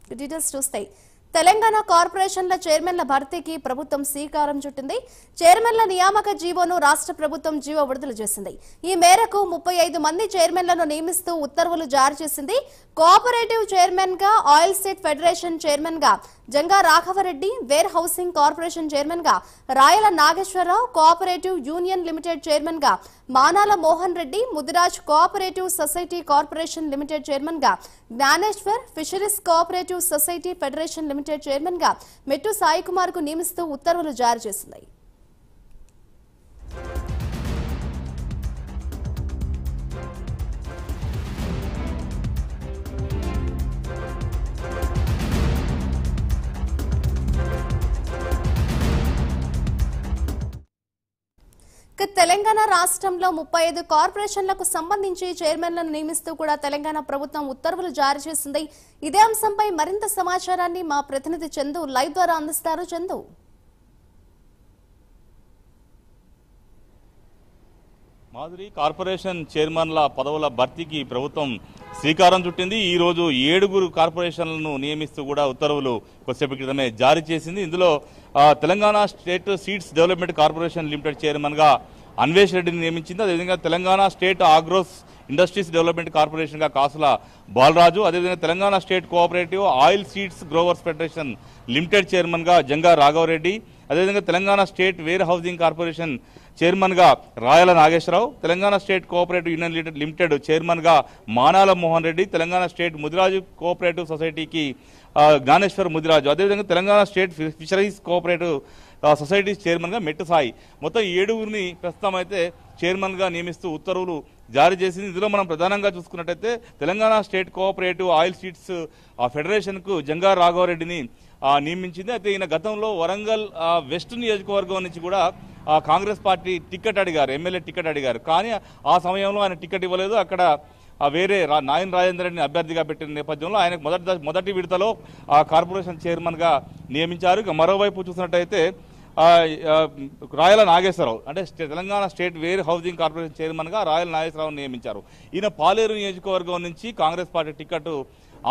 Details చూస్తే తెలంగాణ కార్పొరేషన్ల చైర్మన్ల భర్తీకి ప్రభుత్వం శ్రీకారం చుట్టింది. చైర్మన్ల నియామక జీవోను రాష్ట్ర ప్రభుత్వం జీవో విడుదల చేసింది. ఈ మేరకు 35 మంది చైర్మన్లను నియమిస్తూ ఉత్తర్వులు జారీ చేసింది. కోఆపరేటివ్ చైర్మన్ గా ఆయిల్ సీడ్ ఫెడరేషన్ చైర్మన్ గా Janga Raghavareddy, warehousing corporation chairman గా Rayala Nageswararao, cooperative union limited chairman గా Manala Mohan Reddy, Mudiraj cooperative society corporation limited chairman గా Gnaneshwar, fisheries cooperative society federation limited chairman గా మెట్టు సాయి కుమార్ కు నియమిస్తూ ఉత్తర్వులు జారీ చేసింది. తెలంగాణ రాష్ట్రంలో 35 కార్పొరేషన్లకు సంబంధించి చైర్మన్లను నియమిస్తూ కూడా తెలంగాణ ప్రభుత్వం ఉత్తర్వులు జారీ చేసింది. ఇదే అంశంపై మరింత సమాచారాన్ని మా ప్రతినిధి చందు లైవ్ ద్వారా అందిస్తారు. చందు, మాధురి, కార్పొరేషన్ చైర్మన్ల పదవుల భర్తీకి ప్రభుత్వం శ్రీకారం చుట్టింది. ఈ రోజు 7 కార్పొరేషన్లను నియమిస్తూ కూడా ఉత్తర్వులు కొద్దిసేపు క్రితమే జారీ చేసింది. ఇందులో Telangana state seeds development corporation limited chairman గా అన్వేష్ రెడ్డిని నియమించింది. అదేవిధంగా Telangana state agros industries development corporation గా కాసుల బాలరాజు, అదేవిధంగా Telangana state cooperative oil seeds growers federation limited chairman గా జంగా రాఘవరెడ్డి, అదేవిధంగా Telangana state warehousing corporation chairman గా Rayala Nageswararao, Telangana state cooperative union limited chairman గా మానాల మోహన్ రెడ్డి, తెలంగాణ స్టేట్ ముదిరాజు కోఆపరేటివ్ సొసైటీకి జ్ఞానేశ్వర్ ముదిరాజు, అదేవిధంగా Telangana state fisheries cooperative societies chairman గా మెట్టు సాయి, మొత్తం 7 ప్రస్తుతం అయితే చైర్మన్ గా నియమిస్తూ ఉత్తర్వులు జారీ చేసింది. ఇందులో మనం ప్రధానంగా చూసుకున్నట్టయితే Telangana state cooperative oil seeds federation కు జంగా రాఘవరెడ్డిని నియమించింది. అయితే ఈయన గతంలో వరంగల్ వెస్ట్ నియోజకవర్గం నుంచి కూడా కాంగ్రెస్ పార్టీ టికెట్ అడిగారు, ఎమ్మెల్యే టికెట్ అడిగారు. కానీ ఆ సమయంలో ఆయన టికెట్ ఇవ్వలేదు. అక్కడ వేరే నాయన్ రాజేందర్ రెడ్డిని అభ్యర్థిగా పెట్టిన నేపథ్యంలో ఆయనకు మొదటి విడతలో కార్పొరేషన్ చైర్మన్ గా నియమించారు. ఇక మరోవైపు చూసినట్టయితే రాయల నాగేశ్వరరావు అంటే Telangana state warehousing corporation chairman గా రాయల నాగేశ్వరరావు నియమించారు. ఈయన పాలేరు నియోజకవర్గం నుంచి కాంగ్రెస్ పార్టీ టికెట్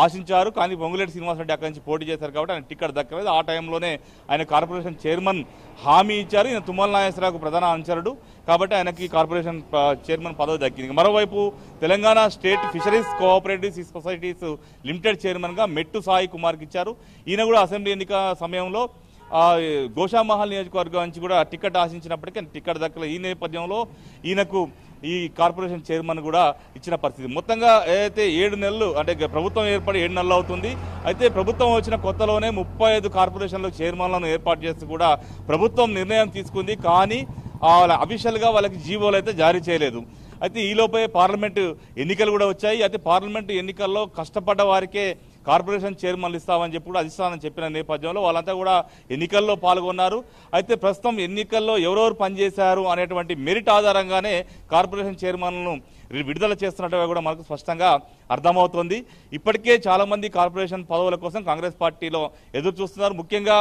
ఆశించారు. కానీ పొంగులేటి శ్రీనివాసరెడ్డి అక్కడి నుంచి పోటీ చేశారు కాబట్టి ఆయన టికెట్ దక్కలేదు. ఆ టైంలోనే ఆయన కార్పొరేషన్ చైర్మన్ హామీ ఇచ్చారు. ఈయన తుమ్మల నాగేశ్వరరావుకు ప్రధాన అనుచరుడు కాబట్టి ఆయనకి కార్పొరేషన్ చైర్మన్ పదవి దక్కింది. మరోవైపు Telangana state fisheries cooperative societies limited chairman గా మెట్టు సాయి కుమార్కి ఇచ్చారు. ఈయన కూడా అసెంబ్లీ ఎన్నిక సమయంలో గోషామహల్ నియోజకవర్గం నుంచి కూడా టికెట్ ఆశించినప్పటికీ టికెట్ దక్కలేదు. ఈ నేపథ్యంలో ఈయనకు ఈ కార్పొరేషన్ చైర్మన్ కూడా ఇచ్చిన పరిస్థితి. మొత్తంగా ఏదైతే 7 నెలలు అంటే ప్రభుత్వం ఏర్పడి 7 నెలలు అవుతుంది. అయితే ప్రభుత్వం వచ్చిన కొత్తలోనే 35 కార్పొరేషన్లకు చైర్మన్లను ఏర్పాటు చేస్తూ కూడా ప్రభుత్వం నిర్ణయం తీసుకుంది. కానీ అఫీషియల్ గా వాళ్ళకి జీవోలు అయితే జారీ చేయలేదు. అయితే ఈలోపే పార్లమెంటు ఎన్నికలు కూడా వచ్చాయి. అయితే పార్లమెంటు ఎన్నికల్లో కష్టపడ్డ వారికే కార్పొరేషన్ చైర్మన్లు ఇస్తామని చెప్పి కూడా అధిష్టానం చెప్పిన నేపథ్యంలో వాళ్ళంతా కూడా ఎన్నికల్లో పాల్గొన్నారు. అయితే ప్రస్తుతం ఎన్నికల్లో ఎవరెవరు పనిచేశారు అనేటువంటి మెరిట్ ఆధారంగానే కార్పొరేషన్ చైర్మన్లను విడుదల చేస్తున్నట్టుగా కూడా మనకు స్పష్టంగా అర్థమవుతోంది. ఇప్పటికే చాలా మంది కార్పొరేషన్ పదవుల కోసం కాంగ్రెస్ పార్టీలో ఎదురు చూస్తున్నారు. ముఖ్యంగా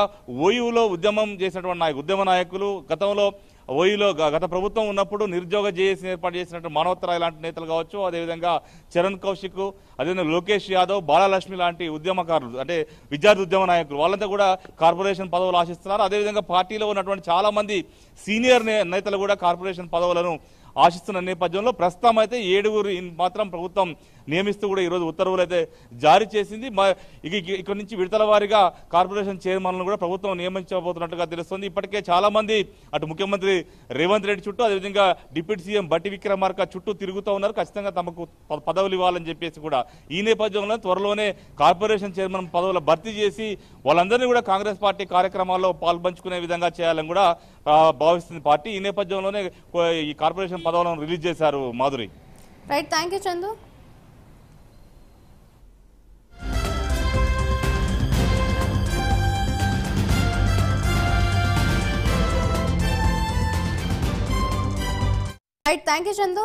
ఓయూలో ఉద్యమం చేసినటువంటి ఉద్యమ నాయకులు గతంలో ఓయూలో గత ప్రభుత్వం ఉన్నప్పుడు నిరుద్యోగ జేఏసీ ఏర్పాటు చేసినట్టు మనోత్తరాయ్ లాంటి నేతలు కావచ్చు, అదేవిధంగా చరణ్ కౌశిక్, అదేవిధంగా లోకేష్ యాదవ్, బాలలక్ష్మి లాంటి ఉద్యమకారులు అంటే విద్యార్థి ఉద్యమ నాయకులు వాళ్ళంతా కూడా కార్పొరేషన్ పదవులు ఆశిస్తున్నారు. అదేవిధంగా పార్టీలో ఉన్నటువంటి చాలా మంది సీనియర్ నేతలు కూడా కార్పొరేషన్ పదవులను ఆశిస్తున్న నేపథ్యంలో ప్రస్తుతం అయితే 7 మాత్రం ప్రభుత్వం నియమిస్తూ కూడా ఈరోజు ఉత్తర్వులు అయితే జారీ చేసింది. ఇక్కడి నుంచి విడతల వారీగా కార్పొరేషన్ చైర్మన్లను కూడా ప్రభుత్వం నియమించబోతున్నట్టుగా తెలుస్తుంది. ఇప్పటికే చాలా మంది అటు ముఖ్యమంత్రి రేవంత్ రెడ్డి చుట్టూ అదేవిధంగా డిప్యూటీ సీఎం బట్టి విక్రమార్క చుట్టూ తిరుగుతూ ఉన్నారు. ఖచ్చితంగా తమకు పదవులు ఇవ్వాలని చెప్పేసి కూడా ఈ నేపథ్యంలో త్వరలోనే కార్పొరేషన్ చైర్మన్ పదవుల భర్తీ చేసి వాళ్ళందరినీ కూడా కాంగ్రెస్ పార్టీ కార్యక్రమాల్లో పాల్పంచుకునే విధంగా చేయాలని కూడా భావిస్తుంది పార్టీ. ఈ నేపథ్యంలోనే ఈ కార్పొరేషన్ పదవులను రిలీజ్ చేశారు. Madhuri, right, thank you Chandu. Right, thank you Chandu.